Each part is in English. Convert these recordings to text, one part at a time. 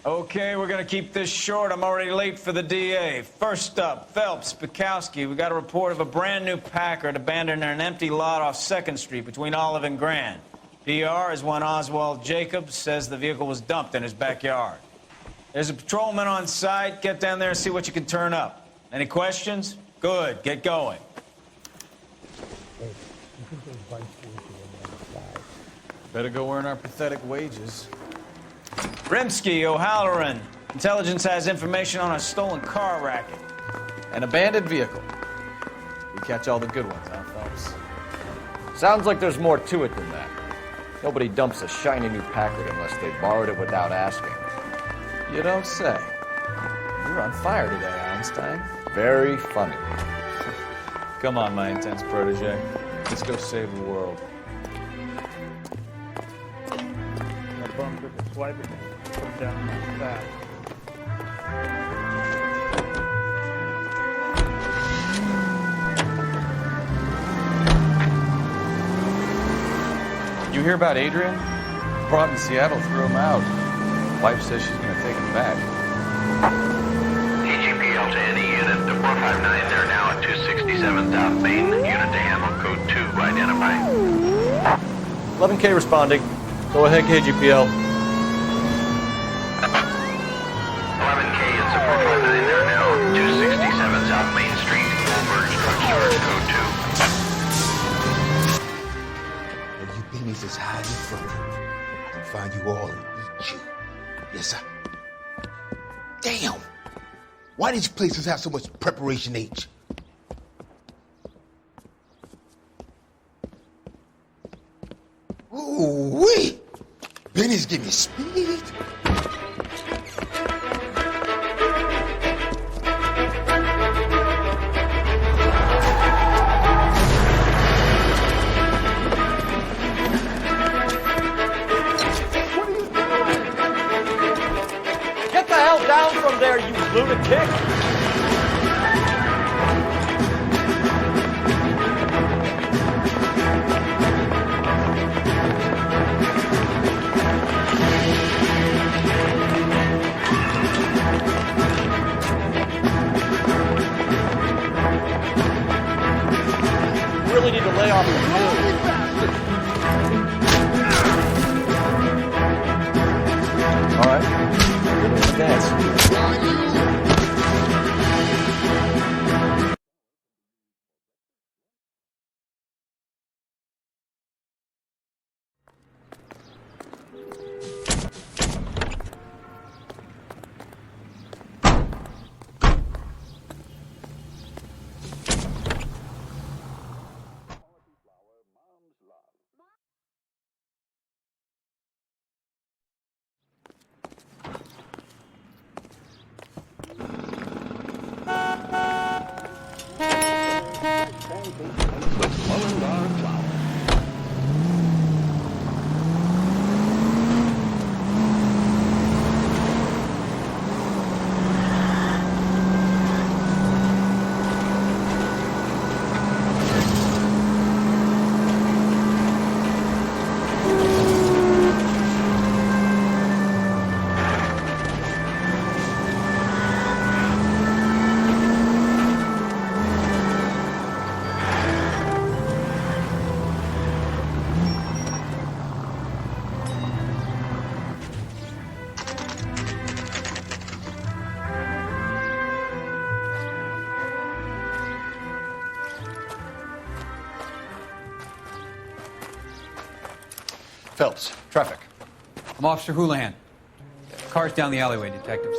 Okay, we're gonna keep this short. I'm already late for the DA. First up, Phelps, Bukowski. We got a report of a brand new Packard abandoned in an empty lot off 2nd Street between Olive and Grand. PR is one Oswald Jacobs says the vehicle was dumped in his backyard. There's a patrolman on site. Get down there and see what you can turn up. Any questions? Good, get going. Better go earn our pathetic wages. Rimsky, O'Halloran. Intelligence has information on a stolen car racket. An abandoned vehicle. We catch all the good ones, huh, Phelps? Sounds like there's more to it than that. Nobody dumps a shiny new Packard unless they borrowed it without asking. You don't say. You're on fire today, Einstein. Very funny. Come on, my intense protege. Let's go save the world. That bum took a swipe again. Put down my fat. You hear about Adrian? Brought in Seattle, threw him out. Wife says she's gonna take him back. AGPL to any unit, the 459, they're now at 267 South Main. Unit to handle code 2, identify. 11K responding. Go ahead, KGPL. 11K, it's a 459, they're now 267 South Main Street. Goldberg's drugstore, code 2. When you beanies is hiding from me, I'll find you all and eat you. Yes, sir. Damn! Why these places have so much preparation H? Ooh-wee! Benny's give me speed. Get the hell down from there, you lunatic! You really need to lay off the pills. All right, let's dance. Phelps, traffic. I'm Officer Houlihan. Car's down the alleyway, detectives.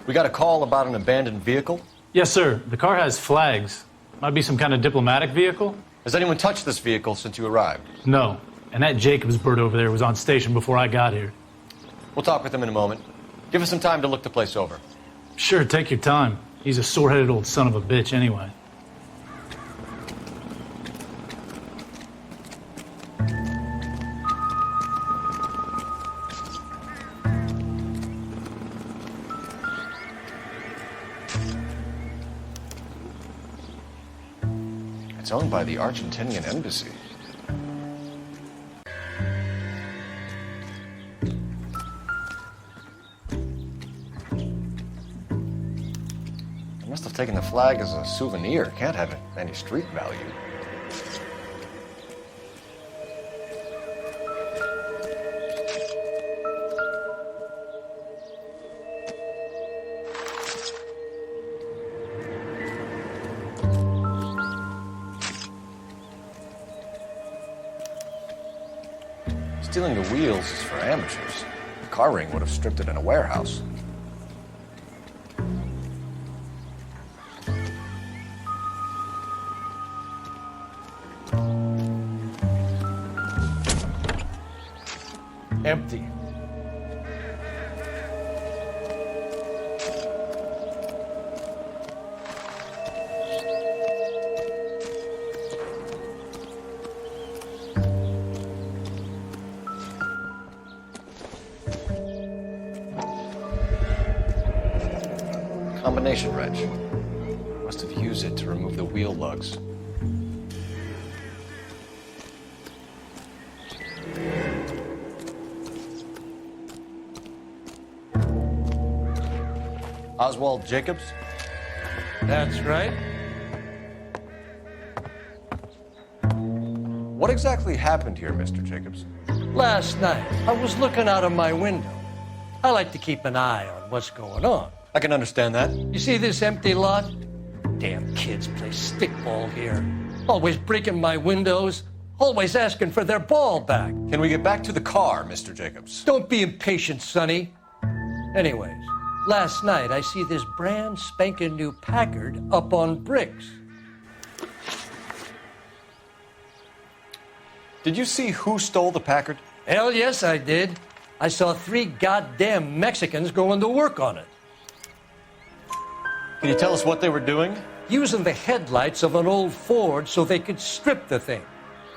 We got a call about an abandoned vehicle. Yes, sir. The car has flags. Might be some kind of diplomatic vehicle? Has anyone touched this vehicle since you arrived? No. And that Jacobs bird over there was on station before I got here. We'll talk with him in a moment. Give us some time to look the place over. Sure, take your time. He's a sore-headed old son of a bitch anyway. It's owned by the Argentinian embassy. They must have taken the flag as a souvenir. Can't have any street value. Stealing the wheels is for amateurs. The car ring would have stripped it in a warehouse. Empty. Combination wrench. Must have used it to remove the wheel lugs. Oswald Jacobs? That's right. What exactly happened here, Mr. Jacobs? Last night, I was looking out of my window. I like to keep an eye on what's going on. I can understand that. You see this empty lot? Damn kids play stickball here. Always breaking my windows, always asking for their ball back. Can we get back to the car, Mr. Jacobs? Don't be impatient, Sonny. Anyways, last night I see this brand spanking new Packard up on bricks. Did you see who stole the Packard? Hell yes, I did. I saw 3 goddamn Mexicans going to work on it. Can you tell us what they were doing? Using the headlights of an old Ford so they could strip the thing.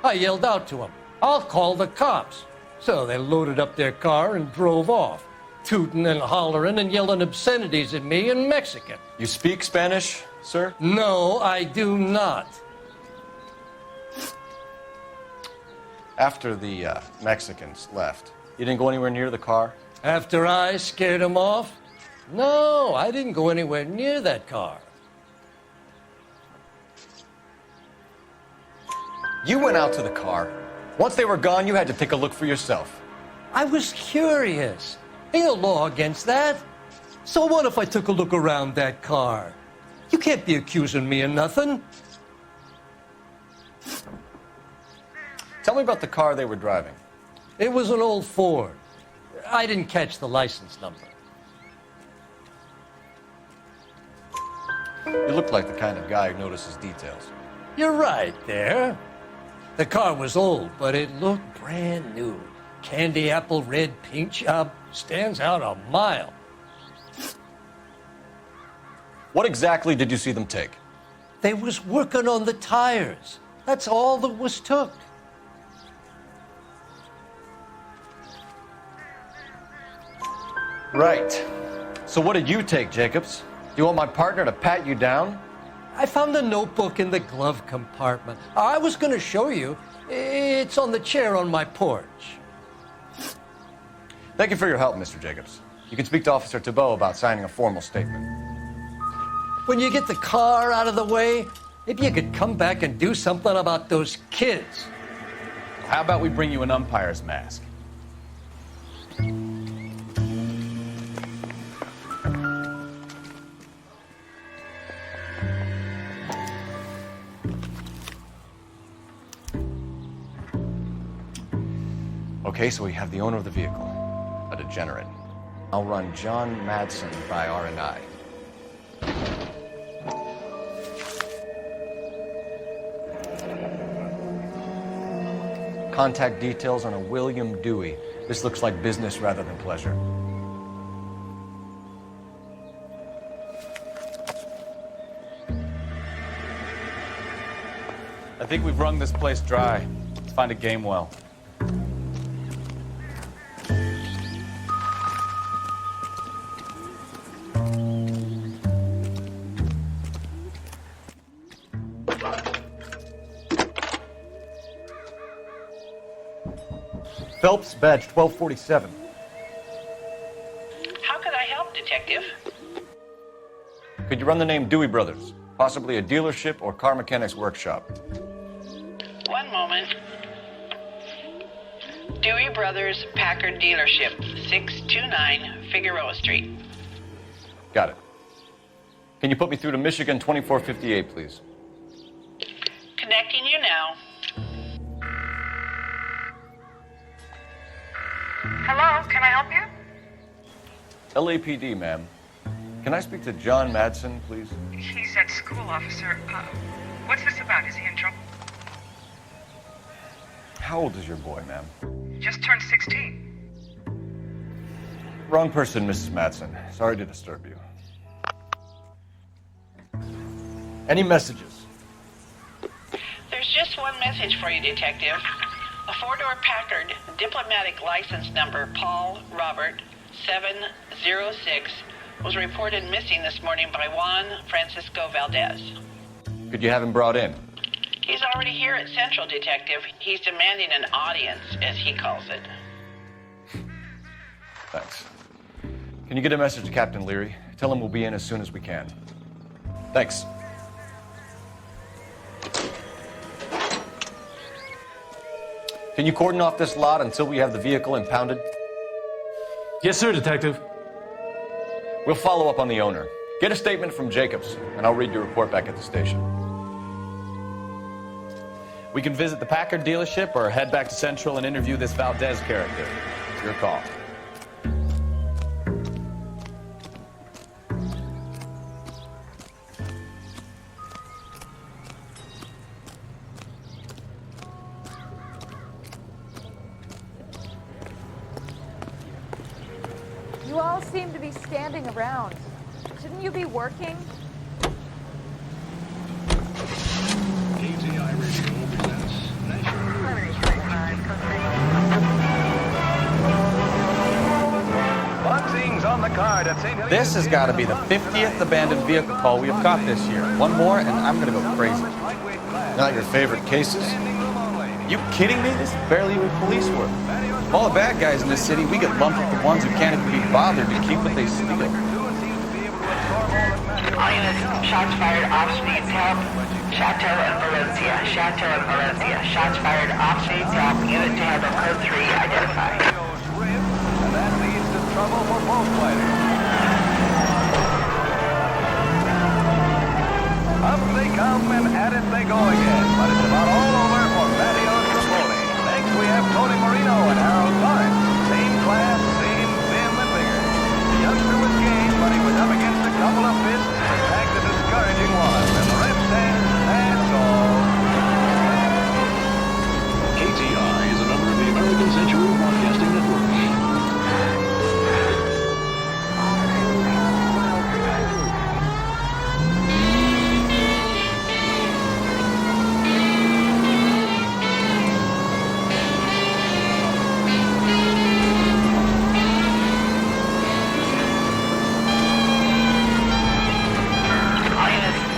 I yelled out to them, "I'll call the cops." So they loaded up their car and drove off, tooting and hollering and yelling obscenities at me in Mexican. You speak Spanish, sir? No, I do not. After the Mexicans left, you didn't go anywhere near the car? After I scared them off? No, I didn't go anywhere near that car. You went out to the car. Once they were gone, you had to take a look for yourself. I was curious. Ain't no law against that. So what if I took a look around that car? You can't be accusing me of nothing. Tell me about the car they were driving. It was an old Ford. I didn't catch the license number. You look like the kind of guy who notices details. You're right there. The car was old, but it looked brand new. Candy apple red paint job stands out a mile. What exactly did you see them take? They was working on the tires. That's all that was took. Right. So what did you take, Jacobs? Do you want my partner to pat you down? I found a notebook in the glove compartment. I was going to show you. It's on the chair on my porch. Thank you for your help, Mr. Jacobs. You can speak to Officer Thibault about signing a formal statement. When you get the car out of the way, maybe you could come back and do something about those kids. How about we bring you an umpire's mask? Okay, so we have the owner of the vehicle, a degenerate. I'll run John Madsen by R&I. Contact details on a William Dewey. This looks like business rather than pleasure. I think we've wrung this place dry. Let's find a game well. Phelps, badge 1247. How could I help, Detective? Could you run the name Dewey Brothers? Possibly a dealership or car mechanics workshop. One moment. Dewey Brothers Packard Dealership, 629 Figueroa Street. Got it. Can you put me through to Michigan 2458, please? Connecting you now. Hello, can I help you? LAPD, ma'am. Can I speak to John Madsen, please? He's at school, officer. What's this about? Is he in trouble? How old is your boy, ma'am? Just turned 16. Wrong person, Mrs. Madsen. Sorry to disturb you. Any messages? There's just one message for you, Detective. A four-door Packard, diplomatic license number Paul Robert 706, was reported missing this morning by Juan Francisco Valdez. Could you have him brought in? He's already here at Central, Detective. He's demanding an audience, as he calls it. Thanks. Can you get a message to Captain Leary? Tell him we'll be in as soon as we can. Thanks. Can you cordon off this lot until we have the vehicle impounded? Yes, sir, Detective. We'll follow up on the owner. Get a statement from Jacobs, and I'll read your report back at the station. We can visit the Packard dealership or head back to Central and interview this Valdez character. It's your call. You all seem to be standing around. Shouldn't you be working? KTI Radio presents National News. Boxing's on the card at St. This has got to be the 50th abandoned vehicle call we have caught this year. One more, and I'm going to go crazy. Not your favorite cases? You kidding me? This is barely even police work. All the bad guys in this city, we get lumped with the ones who can't even be bothered to keep what they steal. All units, shots fired off-speed, help. Chateau and Valencia. Chateau and Valencia. Shots fired off-speed, help. Unit to have code 3 identified. And that leads to trouble for both fighters. Up they come and at it they go again, but it's about all over for Matteo Tripoli. Next we have Tony Marino and Harold Lawrence. Same class, same vim and vigor. The youngster was game, but he was up against a couple of fists and packed a discouraging one. And the ref says, that's all. KTI is a member of the American Century Broadcasting Network.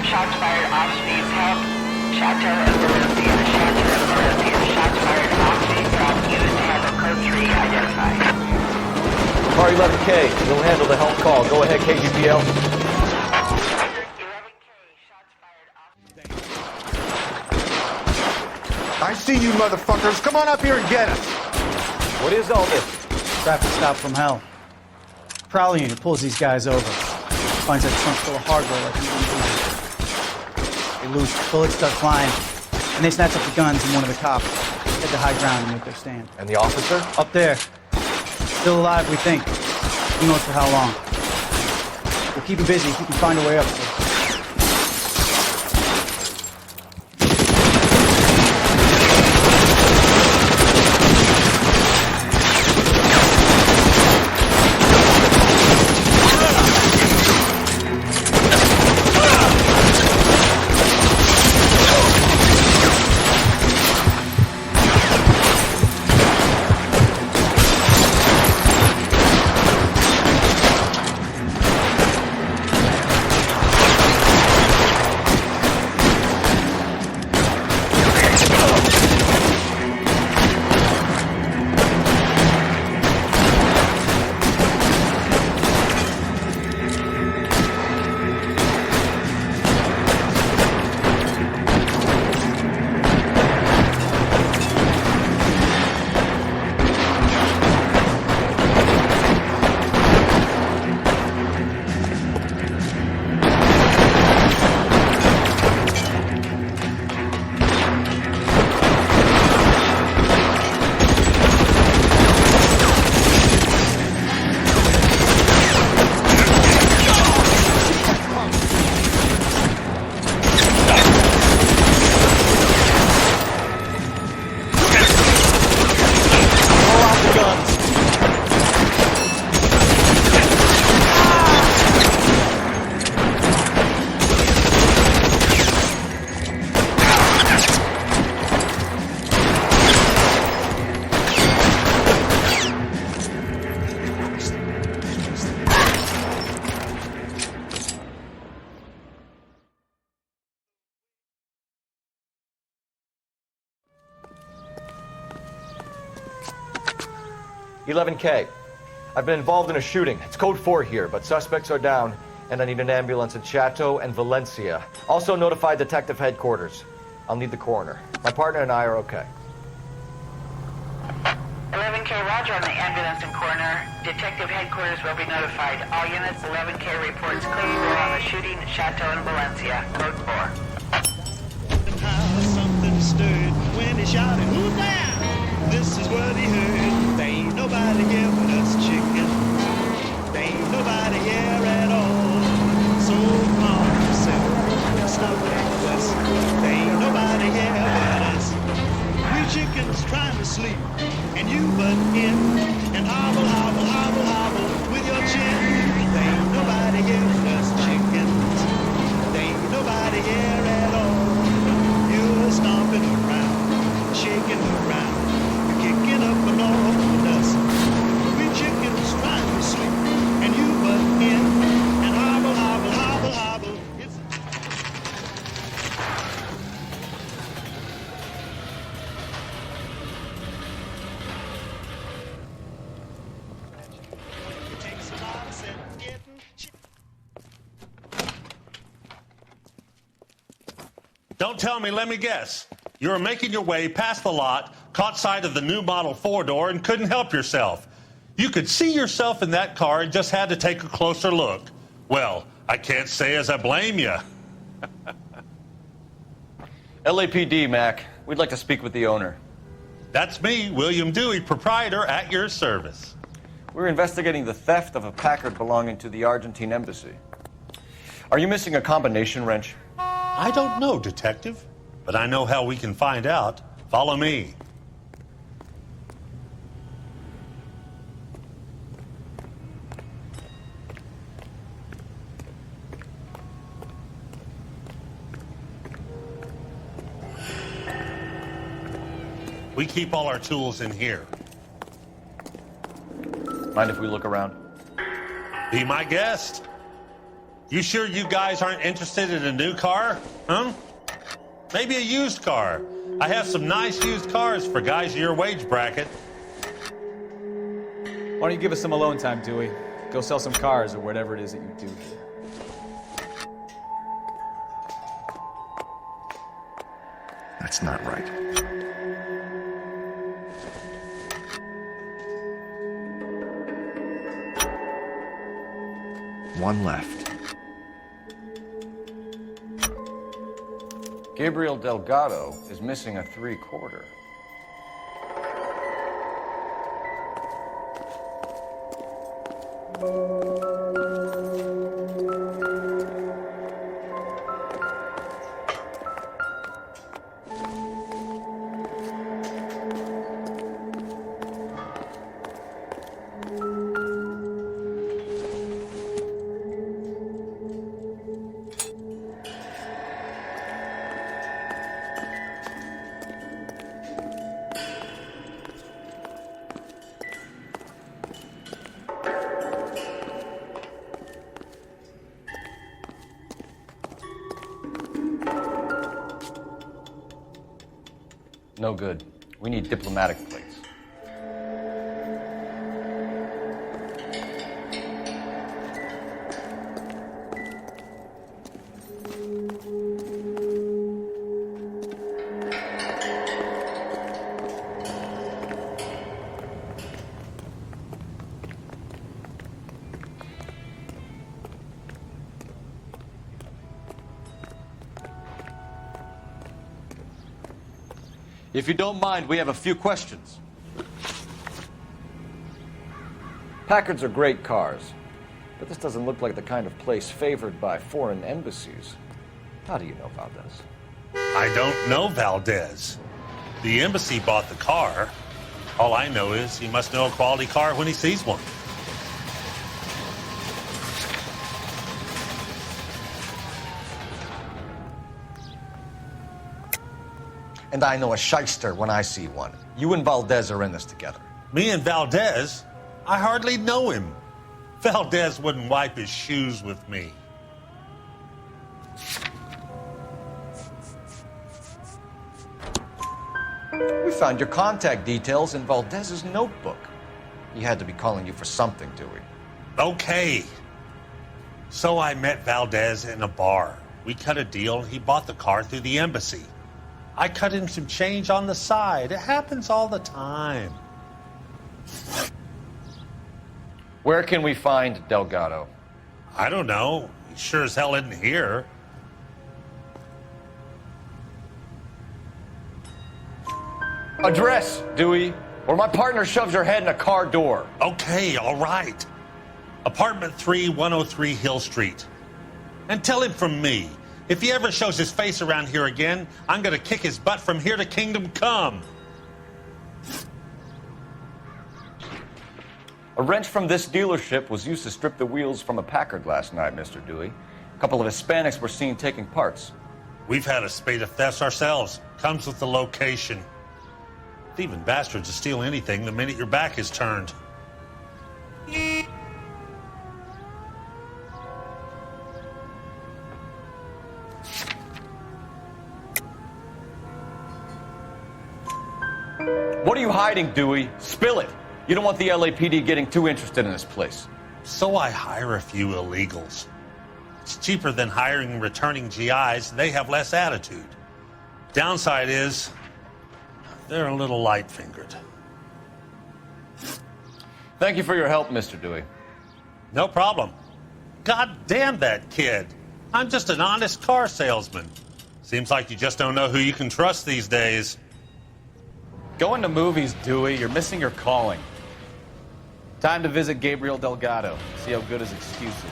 Shots fired off-speed, help. Chateau and Valencia. Chateau and Valencia. Shots fired off-speed, help. Unit to have code 3 identified. Car 11K, you'll handle the help call. Go ahead, KGPL. 11K, shots fired off-speed. I see you motherfuckers. Come on up here and get us. What is all this? Traffic stop from hell. Prowling unit pulls these guys over. Finds that trunk full of hardware like you wouldn't believe. They lose, bullets start flying, and they snatch up the guns and one of the cops. Head to high ground and make their stand. And the officer? Up there. Still alive, we think. Who knows for how long. We'll keep him busy if we can find a way up. 11K. I've been involved in a shooting. It's code 4 here, but suspects are down, and I need an ambulance in Chateau and Valencia. Also notify detective headquarters. I'll need the coroner. My partner and I are okay. 11K, roger on the ambulance and coroner. Detective headquarters will be notified. All units, 11K reports clear on the shooting at Chateau and Valencia. Code 4. Something stirred when he shouted, "Who's there?" This is what he heard. There ain't nobody here but us chicken. There ain't nobody here at all. So calm yourself. Stop that fuss. There ain't nobody here but us. We chickens trying to sleep, and you butt in and hobble, hobble, hobble, hobble with your chin. There ain't nobody here but us chickens. There ain't nobody here at all. You're stomping around, shaking around, you're kicking up and all the dust. We chickens trying to sleep, and you butt in and hobble, hobble, hobble, hobble. It takes a lot of sense getting. Don't tell me, let me guess. You were making your way past the lot, caught sight of the new model 4-door, and couldn't help yourself. You could see yourself in that car and just had to take a closer look. Well, I can't say as I blame you. LAPD, Mac. We'd like to speak with the owner. That's me, William Dewey, proprietor, at your service. We're investigating the theft of a Packard belonging to the Argentine embassy. Are you missing a combination wrench? I don't know, Detective, but I know how we can find out. Follow me. We keep all our tools in here. Mind if we look around? Be my guest. You sure you guys aren't interested in a new car? Huh? Maybe a used car. I have some nice used cars for guys in your wage bracket. Why don't you give us some alone time, Dewey? Go sell some cars or whatever it is that you do here. That's not right. One left. Gabriel Delgado is missing a 3/4. No good. We need diplomatic plates. If you don't mind, we have a few questions. Packards are great cars, but this doesn't look like the kind of place favored by foreign embassies. How do you know Valdez? I don't know Valdez. The embassy bought the car. All I know is he must know a quality car when he sees one. And I know a shyster when I see one. You and Valdez are in this together. Me and Valdez? I hardly know him. Valdez wouldn't wipe his shoes with me. We found your contact details in Valdez's notebook. He had to be calling you for something, Dewey. Okay. So I met Valdez in a bar. We cut a deal. He bought the car through the embassy. I cut him some change on the side. It happens all the time. Where can we find Delgado? I don't know. He sure as hell isn't here. Address, Dewey, or my partner shoves your head in a car door. Okay, all right. Apartment 3, 103 Hill Street. And tell him from me, if he ever shows his face around here again, I'm gonna kick his butt from here to Kingdom Come. A wrench from this dealership was used to strip the wheels from a Packard last night, Mr. Dewey. A couple of Hispanics were seen taking parts. We've had a spate of thefts ourselves. Comes with the location. Thieving bastards will steal anything the minute your back is turned. What are you hiding, Dewey? Spill it. You don't want the LAPD getting too interested in this place. So I hire a few illegals. It's cheaper than hiring returning GIs. They have less attitude. Downside is, they're a little light-fingered. Thank you for your help, Mr. Dewey. No problem. God damn that kid. I'm just an honest car salesman. Seems like you just don't know who you can trust these days. Going to movies, Dewey. You're missing your calling. Time to visit Gabriel Delgado. See how good his excuse is.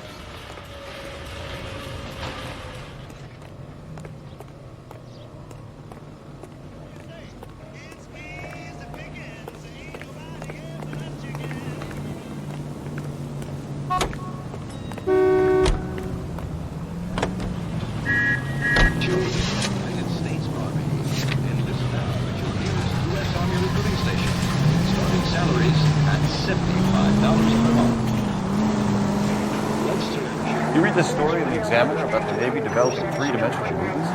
You read the story in the Examiner about the Navy developing three-dimensional movies?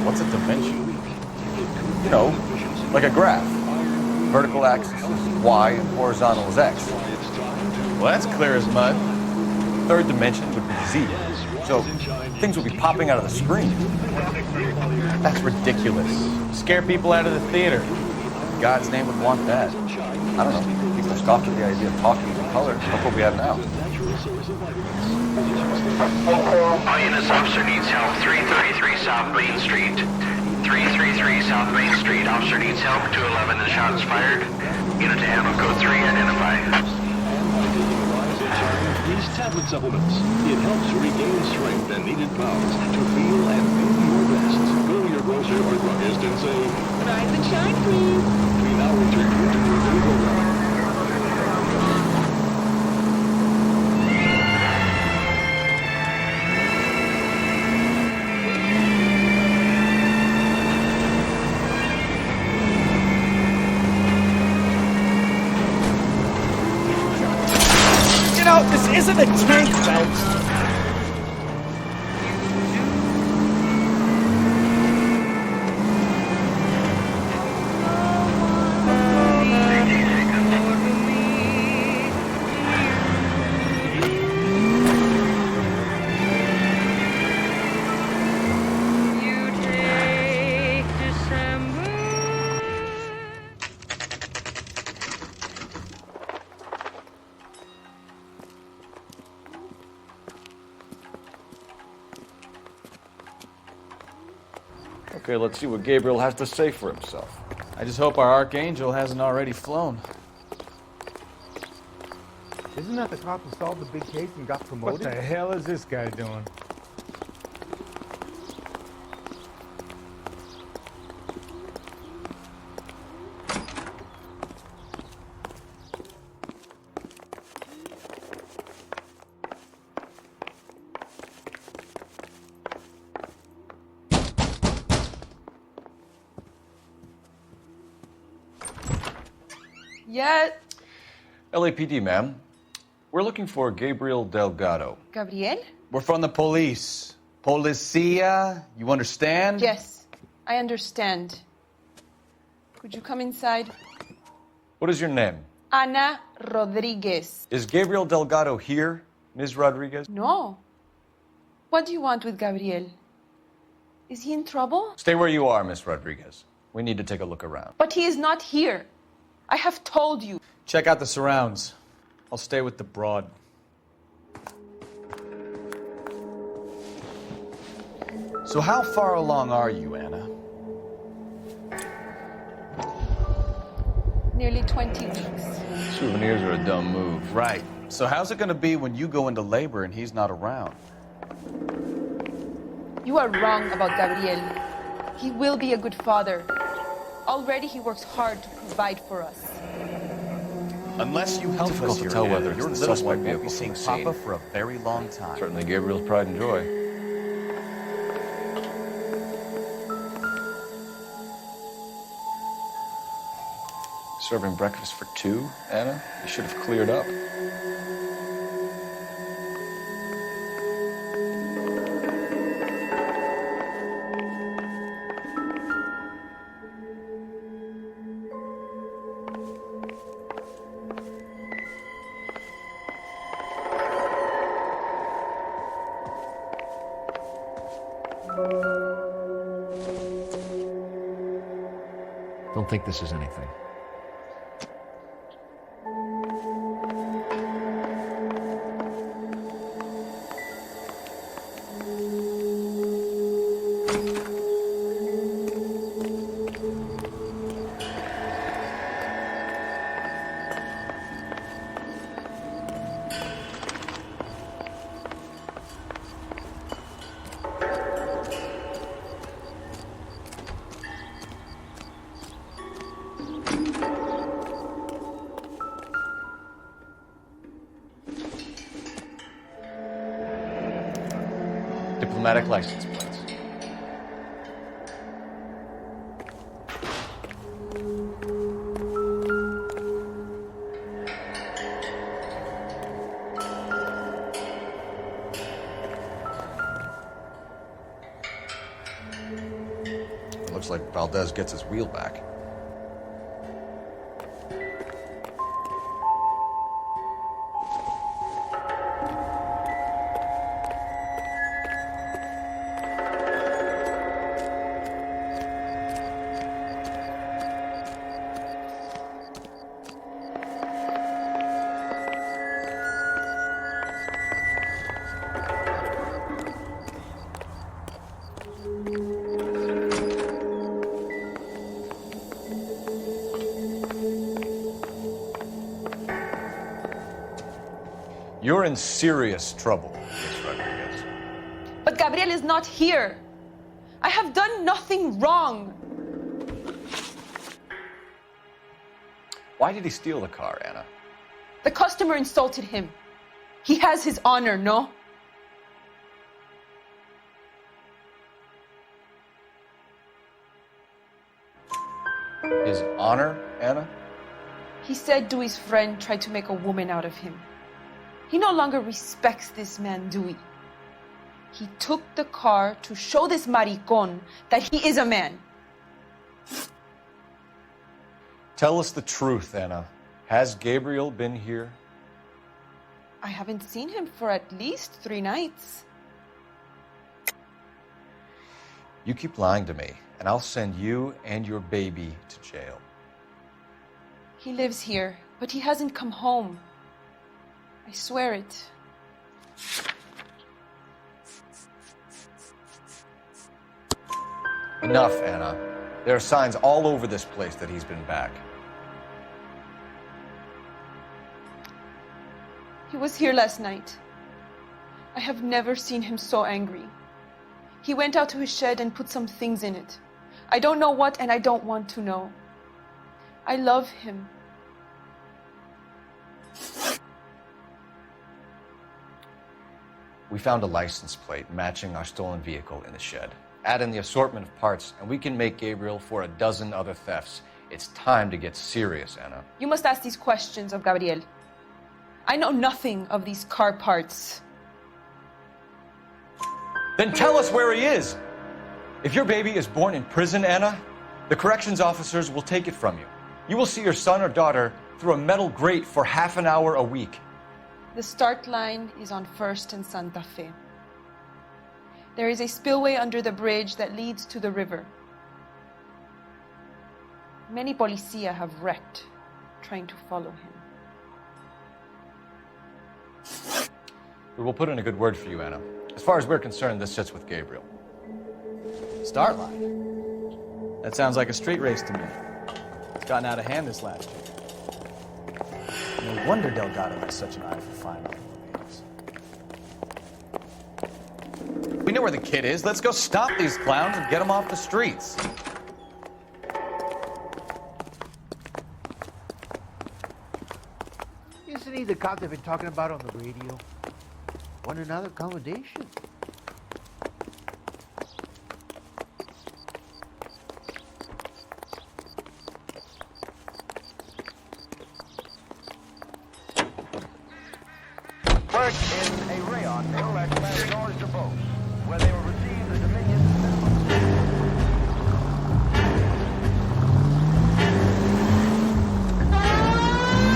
What's a dimension? You know, like a graph. Vertical axis is Y and horizontal is X. Well, that's clear as mud. Third dimension would be Z. So things would be popping out of the screen. That's ridiculous. Scare people out of the theater. In God's name would want that. I don't know. People scoffed at the idea of talking in color. Look what we have now. All units, officer needs help. 333 South Main Street. 333 South Main Street. Officer needs help. 211 and shots fired. Unit to handle code 3. Identify. These tablet supplements. It helps regain strength and needed power to feel and do your best. Go to your grocer or druggist and say, "Rise and shine, please." We now return you to your new program. You know, this isn't a tank, Phelps. Okay, let's see what Gabriel has to say for himself. I just hope our Archangel hasn't already flown. Isn't that the cop who solved the big case and got promoted? What the hell is this guy doing? Yet. LAPD, ma'am. We're looking for Gabriel Delgado. Gabriel? We're from the police. Policia, you understand? Yes, I understand. Could you come inside? What is your name? Ana Rodriguez. Is Gabriel Delgado here, Ms. Rodriguez? No. What do you want with Gabriel? Is he in trouble? Stay where you are, Ms. Rodriguez. We need to take a look around. But he is not here. I have told you. Check out the surrounds. I'll stay with the broad. So how far along are you, Anna? Nearly 20 weeks. Souvenirs are a dumb move. Right. So how's it gonna be when you go into labor and he's not around? You are wrong about Gabriel. He will be a good father. Already he works hard to provide for us. Unless you help Difficult us to here, tell Anna, whether it's your the little suspect one won't vehicle be seeing from the scene. Papa for a very long time. Certainly Gabriel's pride and joy. Serving breakfast for two, Anna? You should have cleared up. Don't think this is anything. Diplomatic license plates. It looks like Valdez gets his wheel back. You're in serious trouble, Ms. Rodriguez. But Gabriel is not here. I have done nothing wrong. Why did he steal the car, Anna? The customer insulted him. He has his honor, no? His honor, Anna? He said Dewey's friend tried to make a woman out of him. He no longer respects this man, Dewey. He took the car to show this maricon that he is a man. Tell us the truth, Anna. Has Gabriel been here? I haven't seen him for at least 3 nights. You keep lying to me, and I'll send you and your baby to jail. He lives here, but he hasn't come home. I swear it. Enough, Anna. There are signs all over this place that he's been back. He was here last night. I have never seen him so angry. He went out to his shed and put some things in it. I don't know what, and I don't want to know. I love him. We found a license plate matching our stolen vehicle in the shed. Add in the assortment of parts, and we can make Gabriel for a dozen other thefts. It's time to get serious, Anna. You must ask these questions of Gabriel. I know nothing of these car parts. Then tell us where he is! If your baby is born in prison, Anna, the corrections officers will take it from you. You will see your son or daughter through a metal grate for half an hour a week. The start line is on 1st and Santa Fe. There is a spillway under the bridge that leads to the river. Many policia have wrecked trying to follow him. We will put in a good word for you, Anna. As far as we're concerned, this sits with Gabriel. Start line? That sounds like a street race to me. It's gotten out of hand this last year. No wonder Delgado has such an eye for fine automobiles. We know where the kid is. Let's go stop these clowns and get them off the streets. Isn't he the cop they've been talking about on the radio? Want another accommodation? Work in a rayon mill at George DeVos, where they will receive the Dominion.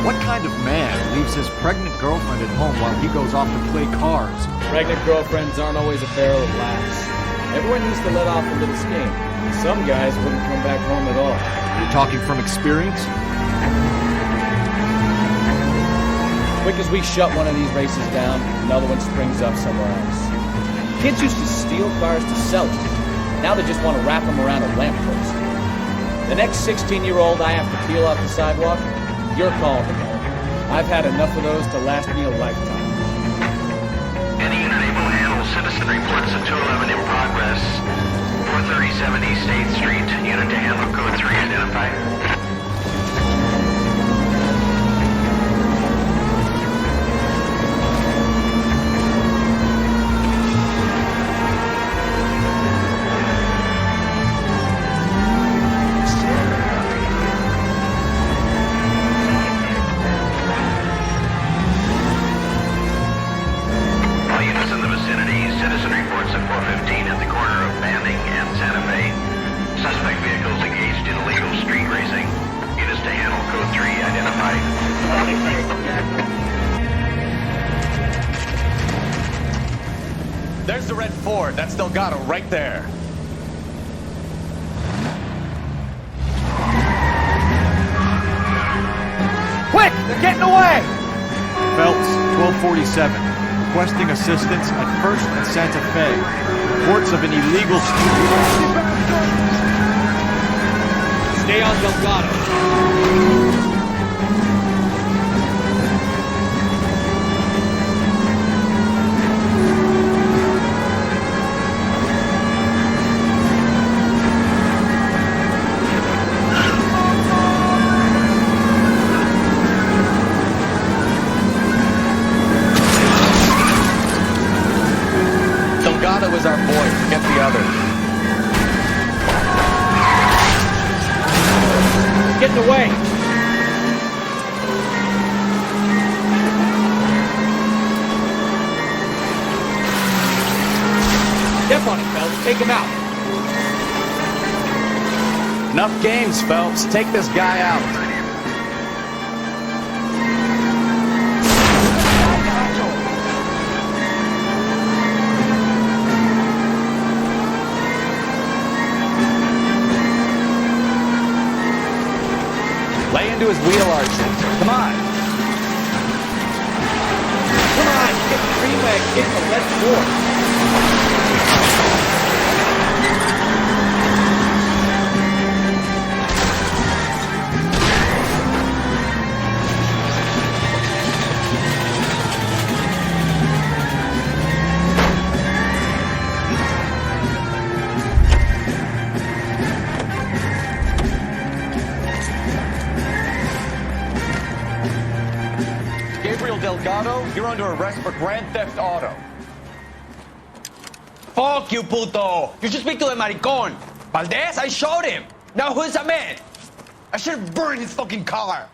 What kind of man leaves his pregnant girlfriend at home while he goes off to play cards? Pregnant girlfriends aren't always a barrel of laughs. Everyone needs to let off a little steam. Some guys wouldn't come back home at all. Are you talking from experience? Quick as we shut one of these races down, another one springs up somewhere else. Kids used to steal cars to sell them. Now they just want to wrap them around a lamppost. The next 16-year-old I have to peel off the sidewalk, your call, Miguel. I've had enough of those to last me a lifetime. Any unit able to handle citizen reports of 211 in progress. 437 East 8th Street. Unit to handle code 3 identified. There's the red Ford. That's Delgado right there. Quick! They're getting away! Phelps, 1247. Requesting assistance at 1st and Santa Fe. Reports of an illegal Stay on Delgado. Delgado is our boy. Forget the others. Getting away. Step on it, Phelps. Take him out. Enough games, Phelps. Take this guy out. Lay into his wheel arches. Come on. Come on, get the green leg, get the red Ford. Delgado, you're under arrest for Grand Theft Auto. Fuck you, puto! You should speak to the maricon. Valdez, I showed him. Now who's a man? I should have burned his fucking car.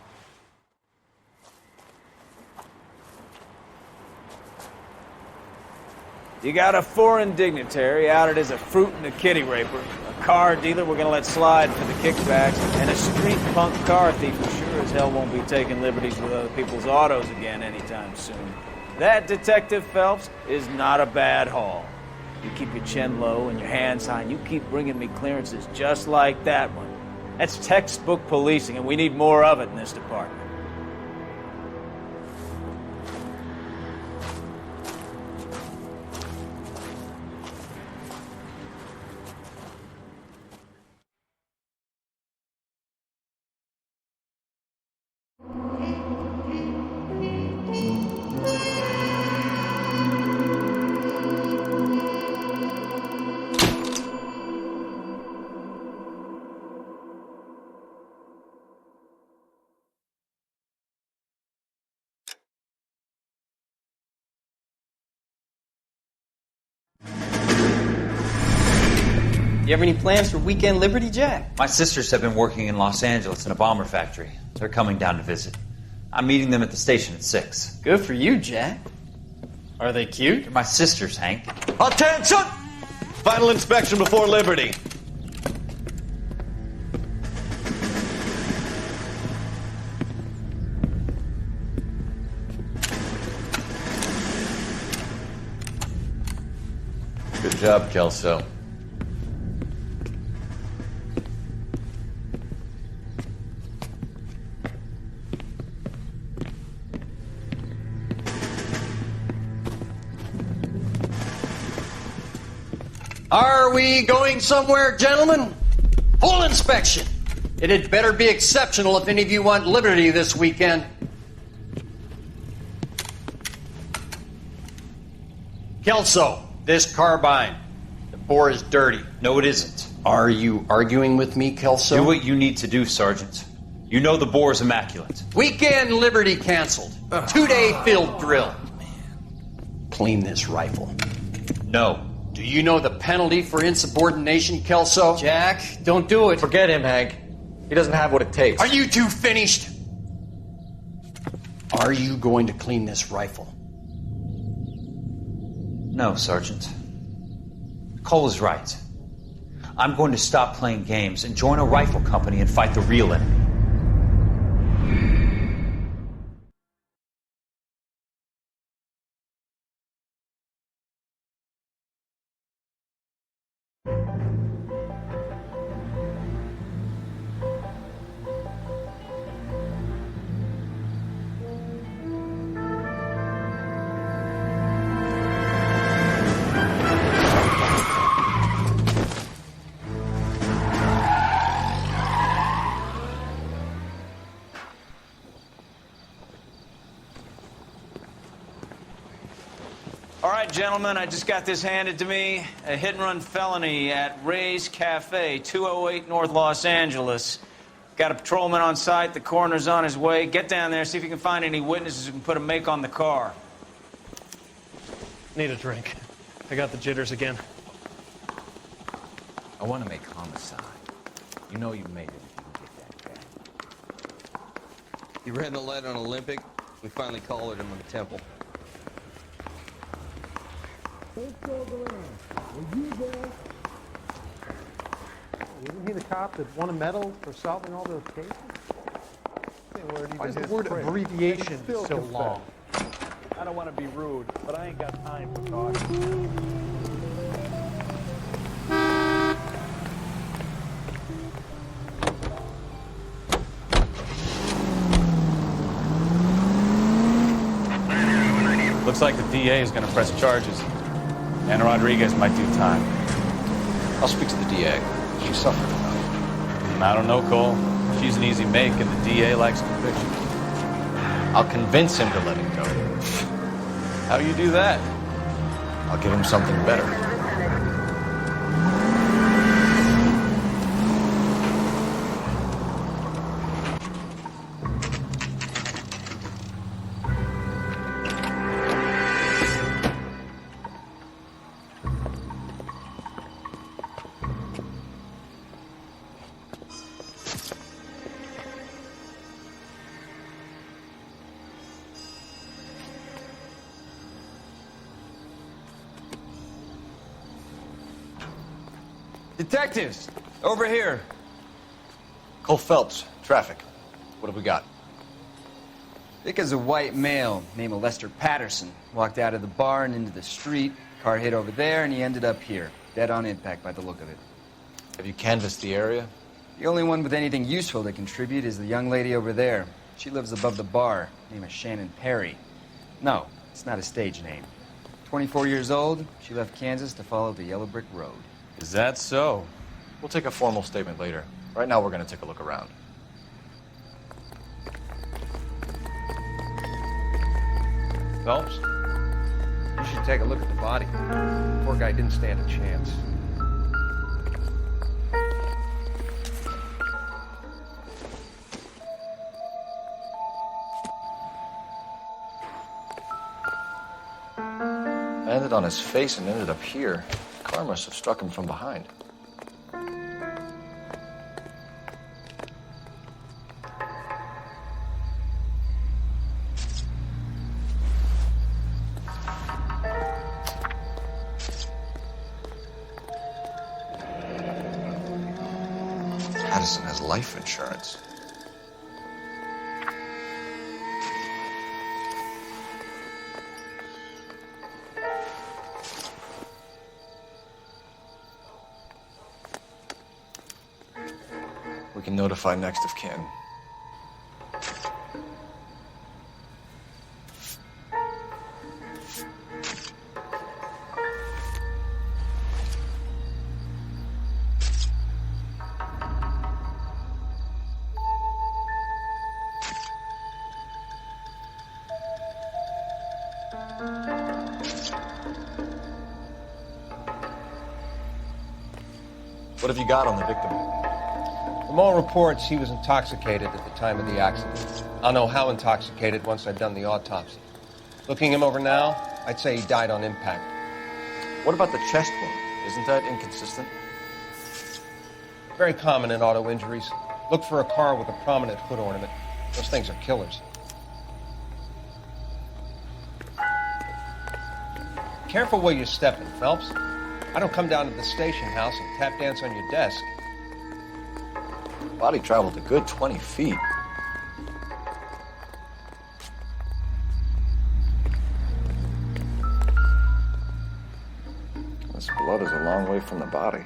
You got a foreign dignitary outed as a fruit and a kitty raper, a car dealer we're gonna let slide for the kickbacks, and a street punk car thief who sure as hell won't be taking liberties with other people's autos again anytime soon. That, Detective Phelps, is not a bad haul. You keep your chin low and your hands high, and you keep bringing me clearances just like that one. That's textbook policing, and we need more of it in this department. You have any plans for Weekend Liberty, Jack? My sisters have been working in Los Angeles in a bomber factory. They're coming down to visit. I'm meeting them at the station at 6. Good for you, Jack. Are they cute? They're my sisters, Hank. Attention! Final inspection before Liberty. Good job, Kelso. Are we going somewhere, gentlemen? Full inspection. It had better be exceptional if any of you want liberty this weekend. Kelso, this carbine. The bore is dirty. No, it isn't. Are you arguing with me, Kelso? Do what you need to do, Sergeant. You know the bore is immaculate. Weekend Liberty canceled. 2-day field drill. Clean this rifle. No. Do you know the penalty for insubordination, Kelso? Jack, don't do it. Forget him, Hank. He doesn't have what it takes. Are you two finished? Are you going to clean this rifle? No, Sergeant. Cole is right. I'm going to stop playing games and join a rifle company and fight the real enemy. All right, gentlemen, I just got this handed to me. A hit-and-run felony at Ray's Cafe, 208 North Los Angeles. Got a patrolman on site. The coroner's on his way. Get down there, see if you can find any witnesses who can put a make on the car. Need a drink. I got the jitters again. I want to make homicide. You know you made it if you can get that guy. You ran the light on Olympic. We finally collared him on the temple. Isn't he the cop that won a medal for solving all those cases? Why is the word abbreviation so long? I don't want to be rude, but I ain't got time for talking. Looks like the DA is going to press charges. Anna Rodriguez might do time. I'll speak to the DA. She suffered enough. I don't know, Cole. She's an easy make, and the DA likes conviction. I'll convince him to let him go. How do you do that? I'll give him something better. Detectives, over here. Cole Phelps, traffic. What have we got? Thick as a white male named Lester Patterson walked out of the bar and into the street. Car hit over there, and he ended up here, dead on impact by the look of it. Have you canvassed the area? The only one with anything useful to contribute is the young lady over there. She lives above the bar. Name is Shannon Perry. No, it's not a stage name. 24 years old, she left Kansas to follow the Yellow Brick Road. Is that so? We'll take a formal statement later. Right now, we're going to take a look around. Phelps, you should take a look at the body. Poor guy didn't stand a chance. Landed on his face and ended up here. The car must have struck him from behind. Patterson has life insurance. We can notify next of kin. What have you got on the victim? From all reports, he was intoxicated at the time of the accident. I'll know how intoxicated once I've done the autopsy. Looking him over now, I'd say he died on impact. What about the chest wound? Isn't that inconsistent? Very common in auto injuries. Look for a car with a prominent hood ornament. Those things are killers. Careful where you're stepping, Phelps. I don't come down to the station house and tap dance on your desk. Body traveled a good 20 feet. This blood is a long way from the body.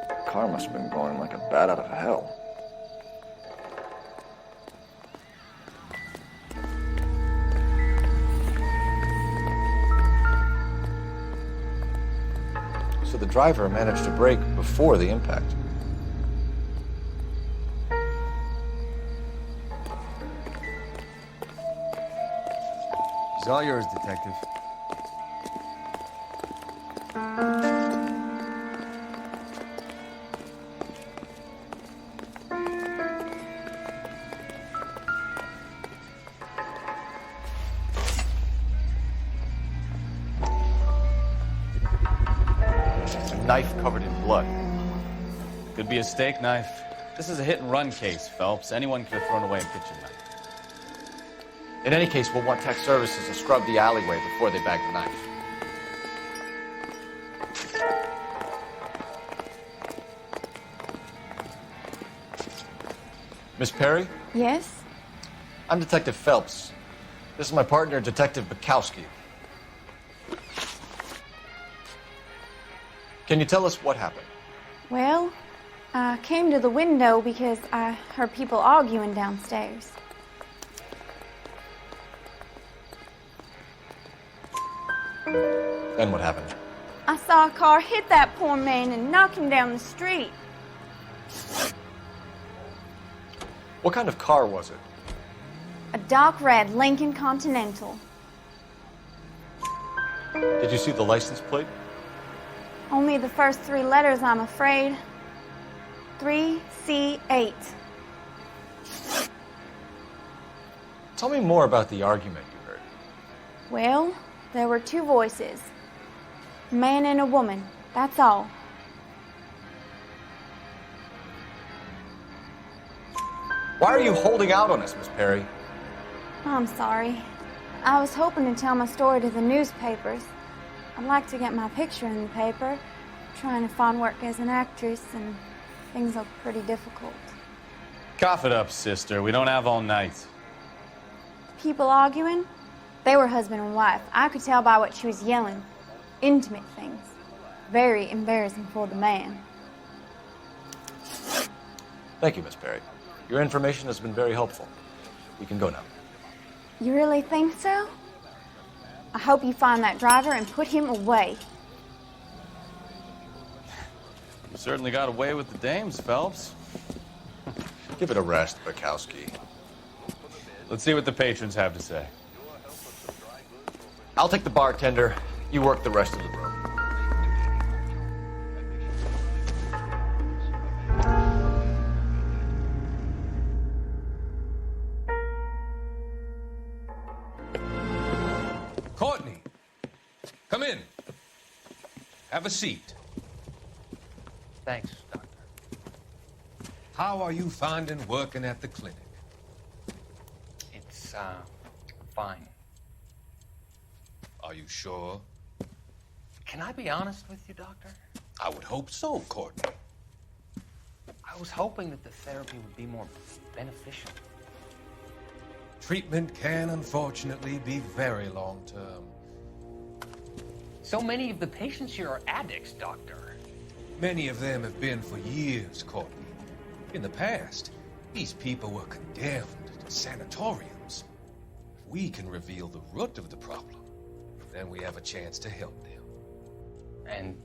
The car must have been going like a bat out of hell. So the driver managed to brake before the impact. It's all yours, Detective. A knife covered in blood. Could be a steak knife. This is a hit-and-run case, Phelps. Anyone could have thrown away a kitchen knife. In any case, we'll want tech services to scrub the alleyway before they bag the knife. Miss Perry? Yes? I'm Detective Phelps. This is my partner, Detective Bukowski. Can you tell us what happened? Well, I came to the window because I heard people arguing downstairs. Then what happened? I saw a car hit that poor man and knock him down the street. What kind of car was it? A dark red Lincoln Continental. Did you see the license plate? Only the first three letters, I'm afraid. 3C8. Tell me more about the argument you heard. Well, there were two voices. A man and a woman, that's all. Why are you holding out on us, Miss Perry? I'm sorry. I was hoping to tell my story to the newspapers. I'd like to get my picture in the paper. trying to find work as an actress, and things look pretty difficult. Cough it up, sister. We don't have all night. People arguing? They were husband and wife. I could tell by what she was yelling. Intimate things. Very embarrassing for the man. Thank you, Miss Perry. Your information has been very helpful. We can go now. You really think so? I hope you find that driver and put him away. You certainly got away with the dames, Phelps. Give it a rest, Bukowski. Let's see what the patrons have to say. I'll take the bartender. You work the rest of the room. Courtney, come in. Have a seat. Thanks, Doctor. How are you finding working at the clinic? It's, fine. Are you sure? Can I be honest with you, Doctor? I would hope so, Courtney. I was hoping that the therapy would be more beneficial. Treatment can, unfortunately, be very long-term. So many of the patients here are addicts, Doctor. Many of them have been for years, Courtney. In the past, these people were condemned to sanatoriums. If we can reveal the root of the problem, then we have a chance to help them. And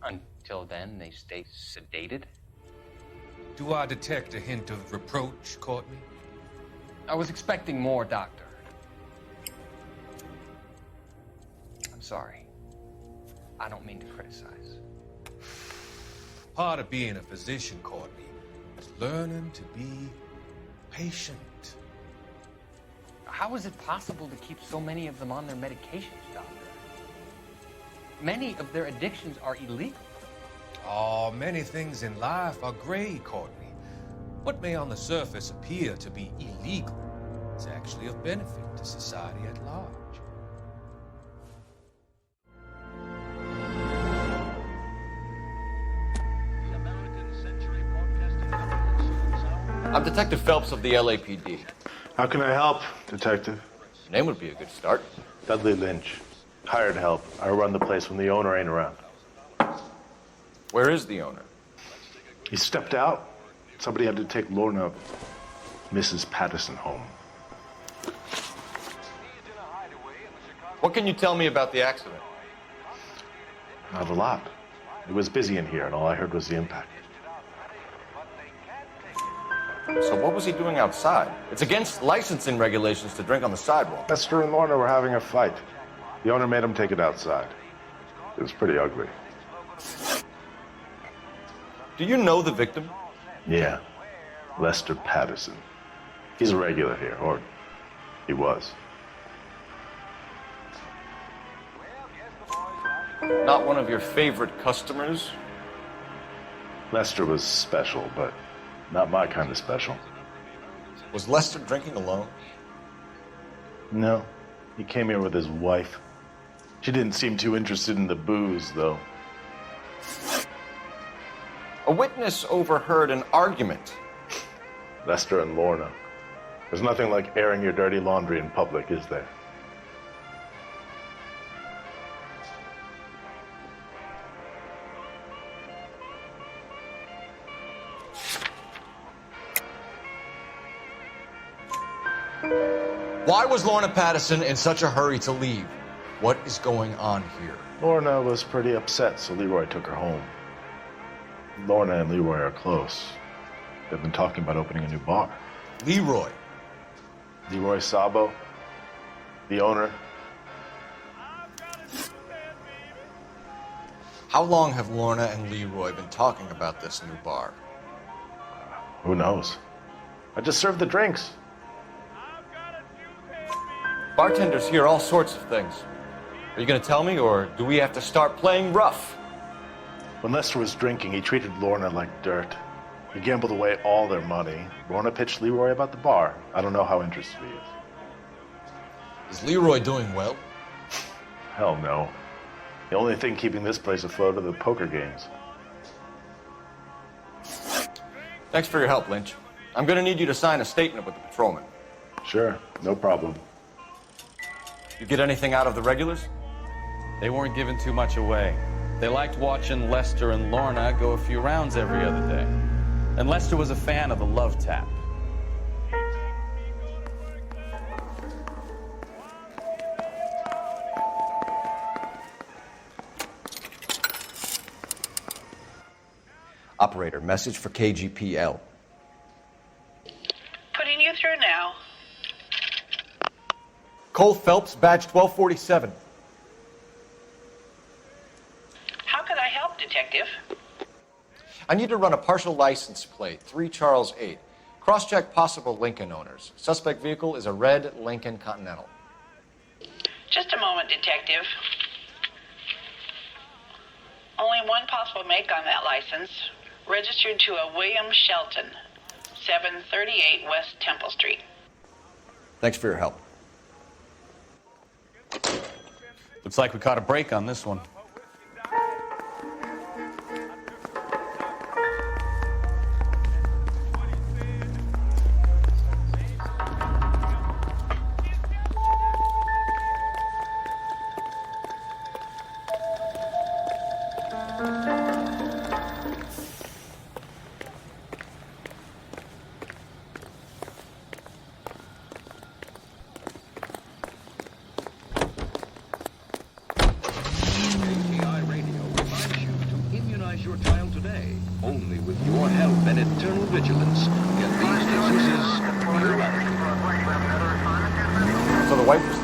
until then, they stay sedated? Do I detect a hint of reproach, Courtney? I was expecting more, Doctor. I'm sorry. I don't mean to criticize. Part of being a physician, Courtney, is learning to be patient. How is it possible to keep so many of them on their medications, Doctor? Many of their addictions are illegal. Oh, many things in life are gray, Courtney. What may on the surface appear to be illegal is actually of benefit to society at large. I'm Detective Phelps of the LAPD. How can I help, Detective? Your name would be a good start. Dudley Lynch. Hired help. I run the place when the owner ain't around. Where is the owner? He stepped out. Somebody had to take Lorna, Mrs. Patterson, home. What can you tell me about the accident? Not a lot. It was busy in here, and all I heard was the impact. So what was he doing outside? It's against licensing regulations to drink on the sidewalk. Lester and Lorna were having a fight. The owner made him take it outside. It was pretty ugly. Do you know the victim? Yeah. Lester Patterson. He's a regular here, or he was. Not one of your favorite customers? Lester was special, but not my kind of special. Was Lester drinking alone? No. He came here with his wife. She didn't seem too interested in the booze, though. A witness overheard an argument. Lester and Lorna. There's nothing like airing your dirty laundry in public, is there? Why was Lorna Patterson in such a hurry to leave? What is going on here? Lorna was pretty upset, so Leroy took her home. Lorna and Leroy are close. They've been talking about opening a new bar. Leroy? Leroy Sabo, the owner. How long have Lorna and Leroy been talking about this new bar? Who knows? I just served the drinks. Bartenders hear all sorts of things. Are you going to tell me, or do we have to start playing rough? When Lester was drinking, he treated Lorna like dirt. He gambled away all their money. Lorna pitched Leroy about the bar. I don't know how interested he is. Is Leroy doing well? Hell no. The only thing keeping this place afloat are the poker games. Thanks for your help, Lynch. I'm gonna need you to sign a statement with the patrolman. Sure, no problem. You get anything out of the regulars? They weren't giving too much away. They liked watching Lester and Lorna go a few rounds every other day. And Lester was a fan of the love tap. Operator, message for KGPL. Putting you through now. Cole Phelps, badge 1247. How could I help, Detective? I need to run a partial license plate, 3 Charles 8. Cross-check possible Lincoln owners. Suspect vehicle is a red Lincoln Continental. Just a moment, Detective. Only one possible make on that license. Registered to a William Shelton, 738 West Temple Street. Thanks for your help. Looks like we caught a break on this one.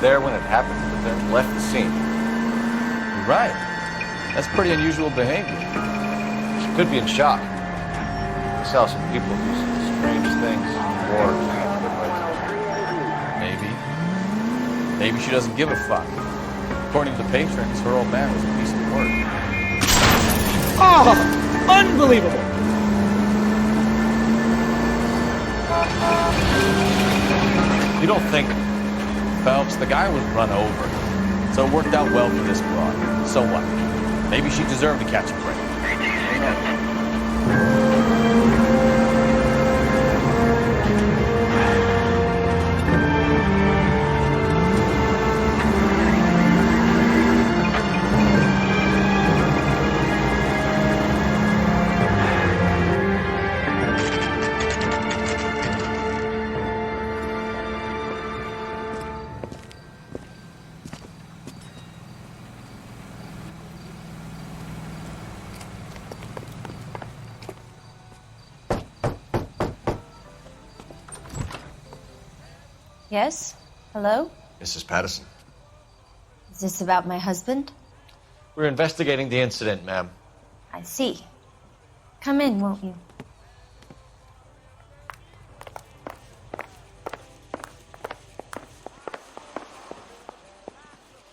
There when it happened, but then left the scene. You're right. That's pretty unusual behavior. She could be in shock. I saw some people do some strange things. Maybe she doesn't give a fuck. According to the patrons, her old man was a piece of work. Oh, unbelievable! You don't think... Phelps, the guy was run over. So it worked out well for this broad. So what? Maybe she deserved to catch a break. Yes? Hello? Mrs. Patterson. Is this about my husband? We're investigating the incident, ma'am. I see. Come in, won't you?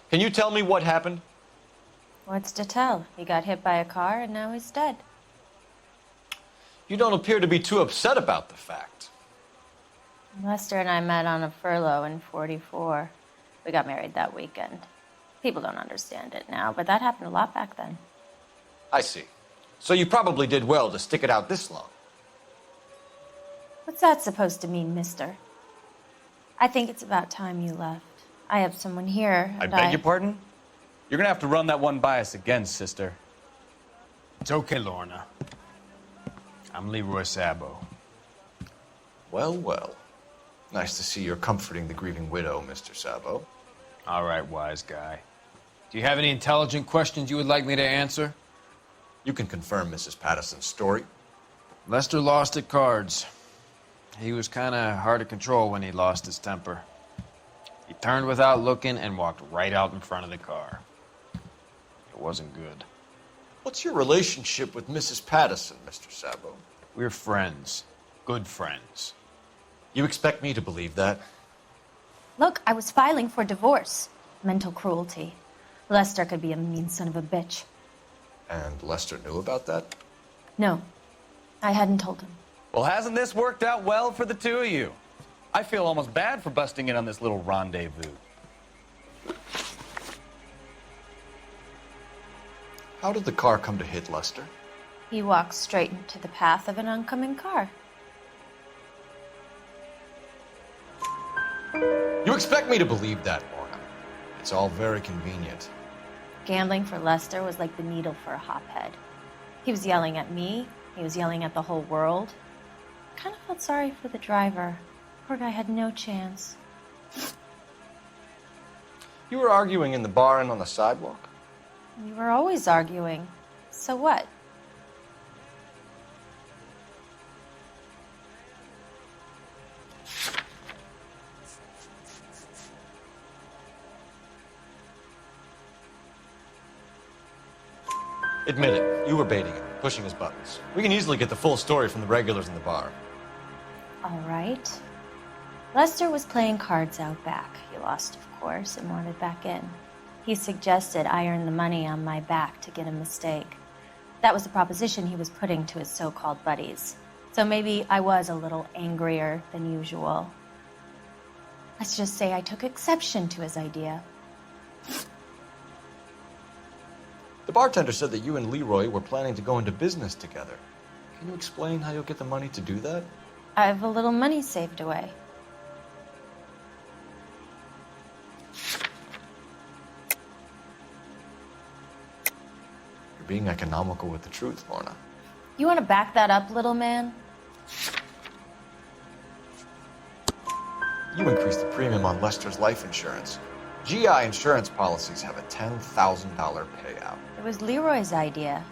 Can you tell me what happened? What's to tell? He got hit by a car and now he's dead. You don't appear to be too upset about the fact. Lester and I met on a furlough in '44. We got married that weekend. People don't understand it now, but that happened a lot back then. I see. So you probably did well to stick it out this long. What's that supposed to mean, mister? I think it's about time you left. I have someone here. I beg your pardon? You're gonna have to run that one by us again, sister. It's okay, Lorna. I'm Leroy Sabo. Well, well. Nice to see you're comforting the grieving widow, Mr. Sabo. All right, wise guy. Do you have any intelligent questions you would like me to answer? You can confirm Mrs. Patterson's story. Lester lost at cards. He was kind of hard to control when he lost his temper. He turned without looking and walked right out in front of the car. It wasn't good. What's your relationship with Mrs. Patterson, Mr. Sabo? We're friends. Good friends. You expect me to believe that? Look, I was filing for divorce. Mental cruelty. Lester could be a mean son of a bitch. And Lester knew about that? No, I hadn't told him. Well, hasn't this worked out well for the two of you? I feel almost bad for busting in on this little rendezvous. How did the car come to hit Lester? He walks straight into the path of an oncoming car. You expect me to believe that, Lorna? It's all very convenient. Gambling for Lester was like the needle for a hophead. He was yelling at me. He was yelling at the whole world. I kind of felt sorry for the driver. Poor guy had no chance. You were arguing in the bar and on the sidewalk? We were always arguing. So what? Admit it, you were baiting him, pushing his buttons. We can easily get the full story from the regulars in the bar. All right. Lester was playing cards out back. He lost, of course, and wanted back in. He suggested I earn the money on my back to get a mistake. That was the proposition he was putting to his so-called buddies. So maybe I was a little angrier than usual. Let's just say I took exception to his idea. The bartender said that you and Leroy were planning to go into business together. Can you explain how you'll get the money to do that? I have a little money saved away. You're being economical with the truth, Lorna. You want to back that up, little man? You increased the premium on Lester's life insurance. GI insurance policies have a $10,000 payout. It was Leroy's idea.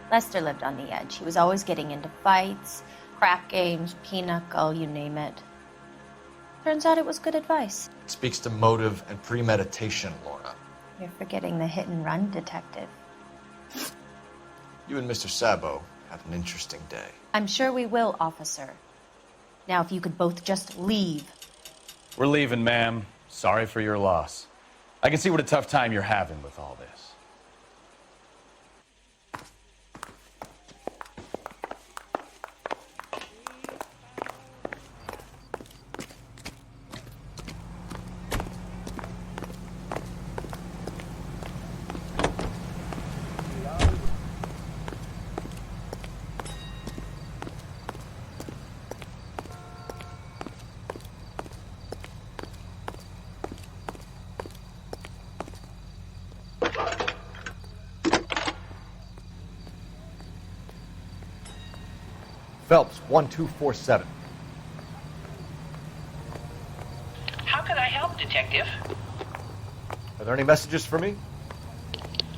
Lester lived on the edge. He was always getting into fights, crack games, pinochle, you name it. Turns out it was good advice. It speaks to motive and premeditation, Lorna. You're forgetting the hit-and-run detective. You and Mr. Sabo had an interesting day. I'm sure we will, officer. Now, if you could both just leave. We're leaving, ma'am. Sorry for your loss. I can see what a tough time you're having with all this. Phelps, 1247. How can I help, Detective? Are there any messages for me?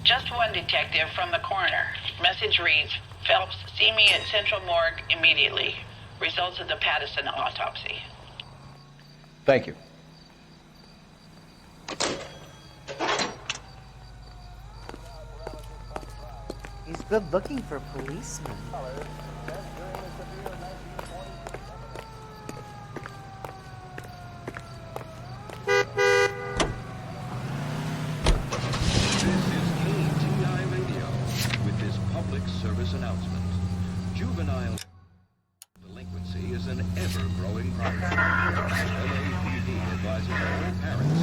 Just one, Detective, from the coroner. Message reads, Phelps, see me at Central Morgue immediately. Results of the Pattison autopsy. Thank you. He's good looking for a policeman. Service announcement. Juvenile delinquency is an ever-growing problem. LAPD advises all parents.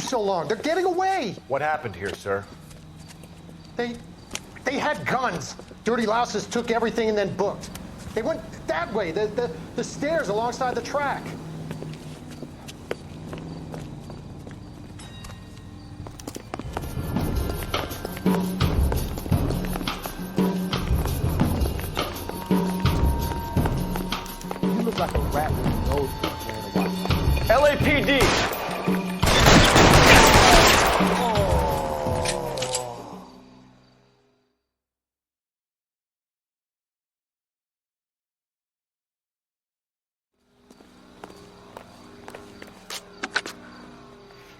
So long. They're getting away. What happened here, sir? They had guns. Dirty louses took everything and then booked. They went that way, the stairs alongside the track. LAPD!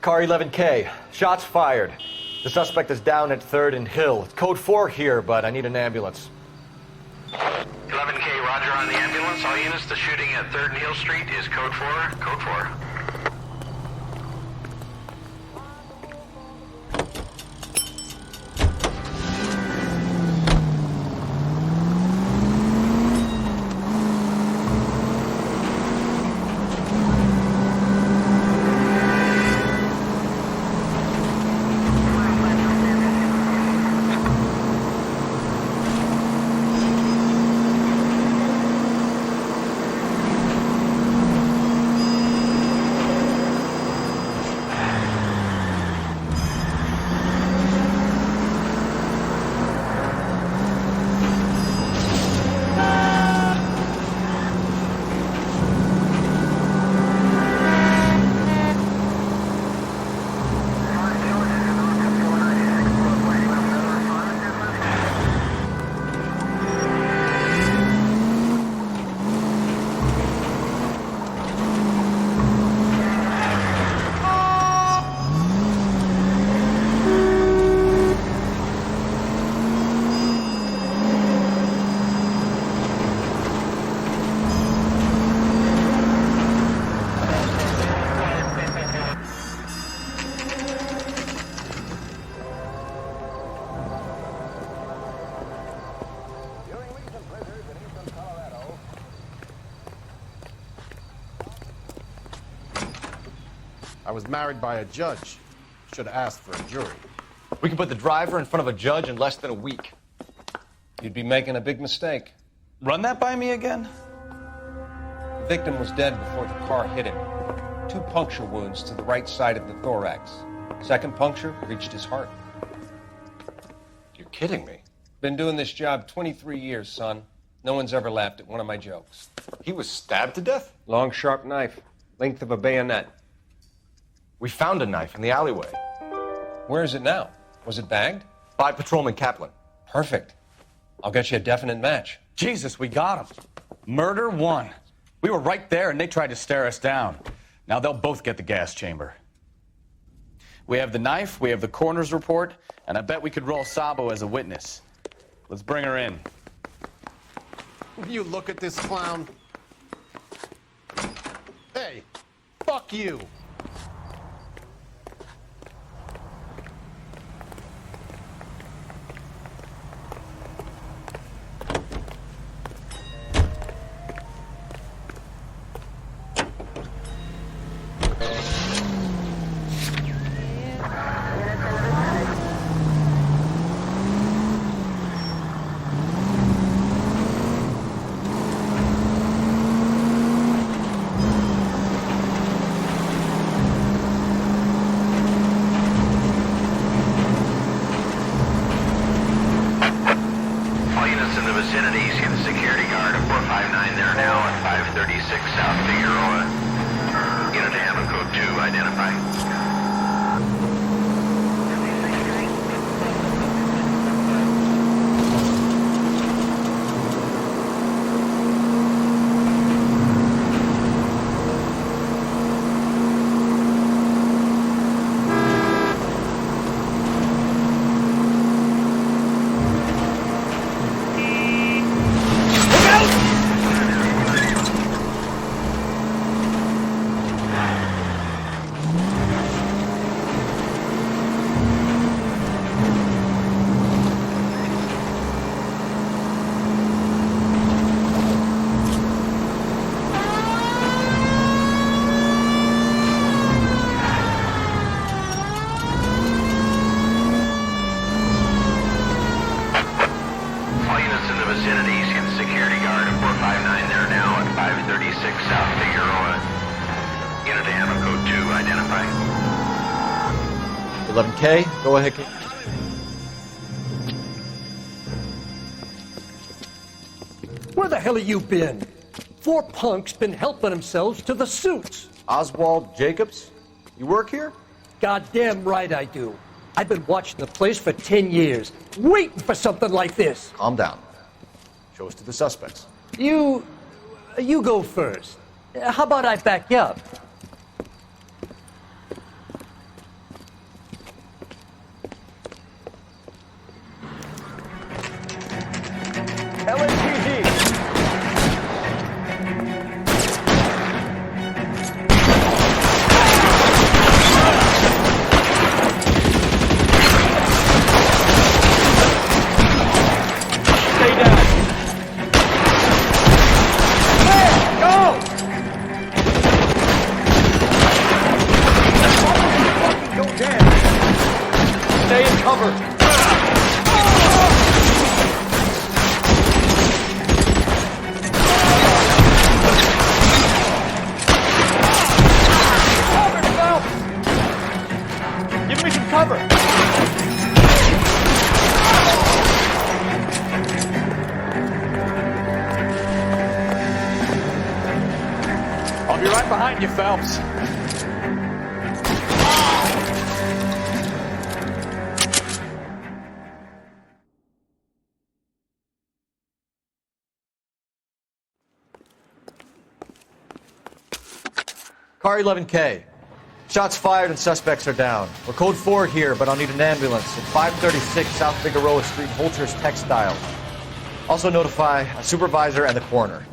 Car 11K. Shots fired. The suspect is down at 3rd and Hill. It's code 4 here, but I need an ambulance. 11K, roger on the ambulance. All units, the shooting at 3rd and Hill Street is code 4. Code 4. I was married by a judge. Should have asked for a jury. We can put the driver in front of a judge in less than a week. You'd be making a big mistake. Run that by me again? The victim was dead before the car hit him. 2 puncture wounds to the right side of the thorax. Second puncture reached his heart. You're kidding me. Been doing this job 23 years, son. No one's ever laughed at one of my jokes. He was stabbed to death? Long, sharp knife. Length of a bayonet. We found a knife in the alleyway. Where is it now? Was it bagged? By Patrolman Kaplan. Perfect. I'll get you a definite match. Jesus, we got him. Murder 1. We were right there and they tried to stare us down. Now they'll both get the gas chamber. We have the knife, we have the coroner's report, and I bet we could roll Sabo as a witness. Let's bring her in. You look at this clown. Hey, fuck you. Okay, go ahead. Where the hell have you been? 4 punks been helping themselves to the suits. Oswald Jacobs? You work here? Goddamn right I do. I've been watching the place for 10 years, waiting for something like this. Calm down. Show us to the suspects. You go first. How about I back you up? I'll be right behind you, Phelps. Car 11K. Shots fired and suspects are down. We're code 4 here, but I'll need an ambulance at 536 South Figueroa Street, Holcher's Textile. Also notify a supervisor and the coroner.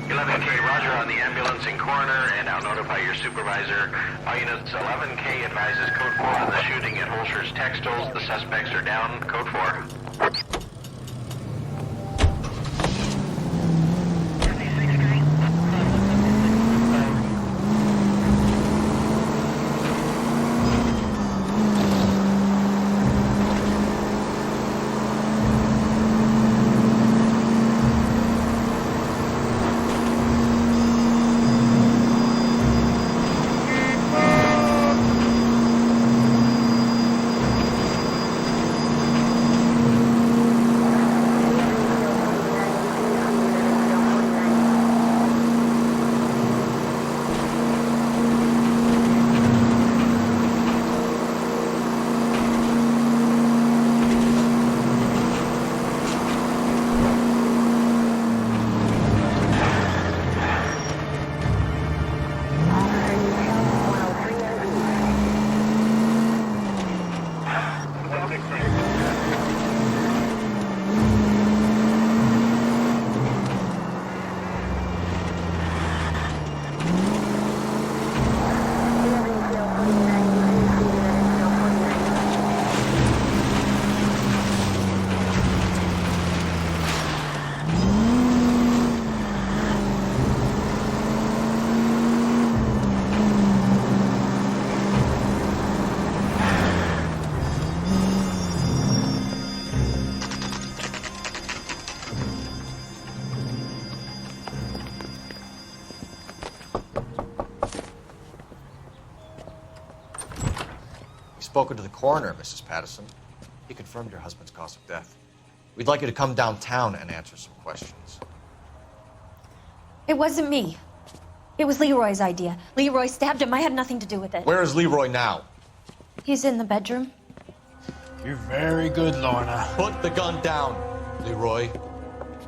11K, roger on the ambulance and coroner, and I'll notify your supervisor. All units, 11K advises code 4 on the shooting at Holcher's Textiles. The suspects are down. Code 4. Spoken to the coroner, Mrs. Patterson. He confirmed your husband's cause of death. We'd like you to come downtown and answer some questions. It wasn't me. It was Leroy's idea. Leroy stabbed him. I had nothing to do with it. Where is Leroy now? He's in the bedroom. You're very good, Lorna. Put the gun down, Leroy.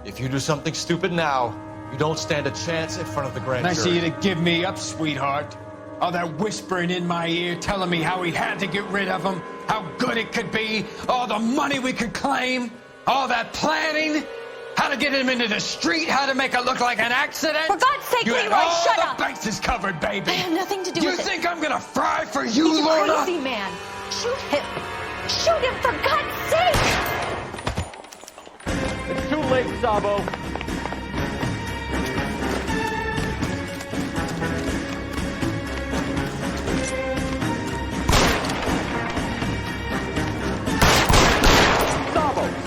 If you do something stupid now, you don't stand a chance in front of the grand Nice of jury. you to give me up, sweetheart. All that whispering in my ear telling me how we had to get rid of him, how good it could be, all the money we could claim, all that planning, how to get him into the street, how to make it look like an accident. For God's sake, you Leroy, had all shut the up. bases covered, baby. I have nothing to do with it. You think I'm gonna fry for you, He's Lorna? a crazy man. Shoot him. Shoot him, for God's sake! It's too late, Sabo.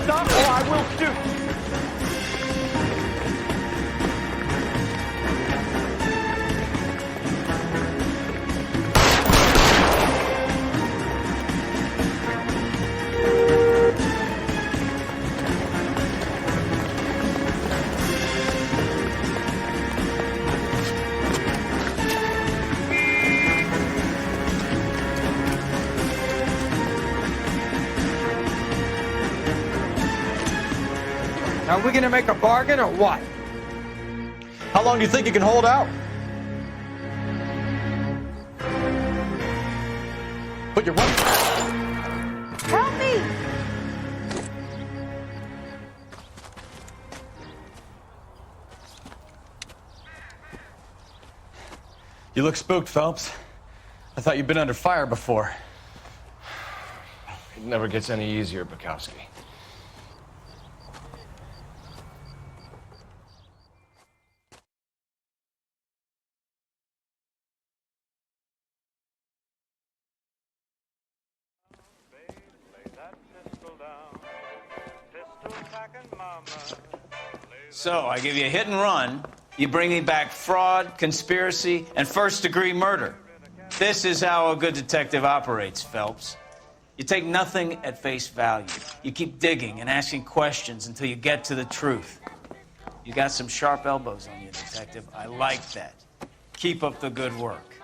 Stop or I will shoot! Are we gonna make a bargain or what? How long do you think you can hold out? Put your weapon. Help me! You look spooked, Phelps. I thought you'd been under fire before. It never gets any easier, Bukowski. So, I give you a hit and run. You bring me back fraud, conspiracy, and first-degree murder. This is how a good detective operates, Phelps. You take nothing at face value. You keep digging and asking questions until you get to the truth. You got some sharp elbows on you, detective. I like that. Keep up the good work.